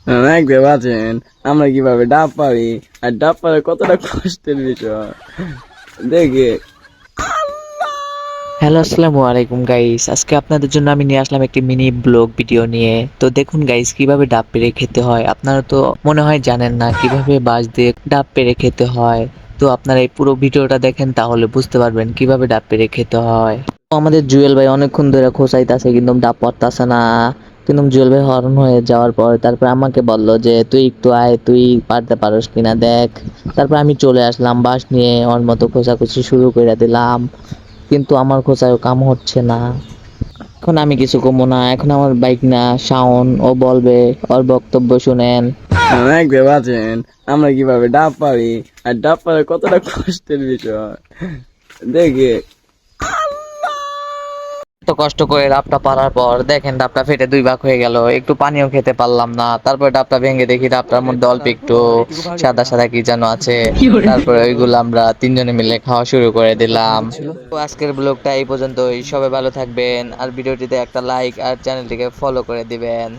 দেখতে পাচ্ছেন আমরা কিভাবে ডাব পারি, আর ডাব পাড়া কতটা কষ্টের বিষয় দেখে। হ্যালো, আসসালামু আলাইকুম গাইস। আজকে আপনাদের জন্য আমি নিয়ে আসলাম একটি মিনি ব্লগ ভিডিও নিয়ে। তো দেখুন গাইস, কিভাবে ডাব পেড়ে খেতে হয়। আপনারা তো মনে হয় জানেন না কিভাবে বাঁশ দিয়ে ডাব পেড়ে খেতে হয়। তো আপনারা এই পুরো ভিডিওটা দেখেন, তাহলে বুঝতে পারবেন কিভাবে ডাব পেড়ে খেতে হয়। তো আমাদের জুয়েল ভাই অনেকক্ষণ ধরে খোঁচাইতেছে, কিন্তু ডাব পারতাছে না। কিন্তু জুয়েল ভাই হরণ হয়ে যাওয়ার পর তারপর আমাকে বলল যে তুই একটু আয়, তুই পারতে পারোস কিনা দেখ। তারপর আমি চলে আসলাম, বাঁশ নিয়ে ওর মতো খোঁচাখুচি শুরু করে দিলাম। কিন্তু আমার খোঁচায়ও কাম হচ্ছে না। এখন আমি কিছু কমবো না, এখন আমার বাইক না শাওন, ও বলবে, ওর বক্তব্য শুনেন। দেখতে পাচ্ছেন আমরা কিভাবে ডাব পারি, আর ডাব পাড়া কতটা কষ্টের বিষয় দেখে। এত কষ্ট করে ডাবটা পারার পর দেখেন ডাবটা ফেটে দুই ভাগ হয়ে গেল, একটু পানিও খেতে পারলাম না। তারপর ডাবটা ভেঙে দেখি ডাবটার মধ্যে অল্প একটু সাদা সাদা কি যেন আছে। তারপরে ওইগুলো আমরা তিনজনে মিলে খাওয়া শুরু করে দিলাম। তো আজকের ব্লগটা এই পর্যন্তই। সবাই ভালো থাকবেন, আর ভিডিওটিতে একটা লাইক আর চ্যানেলটিকে ফলো করে দিবেন।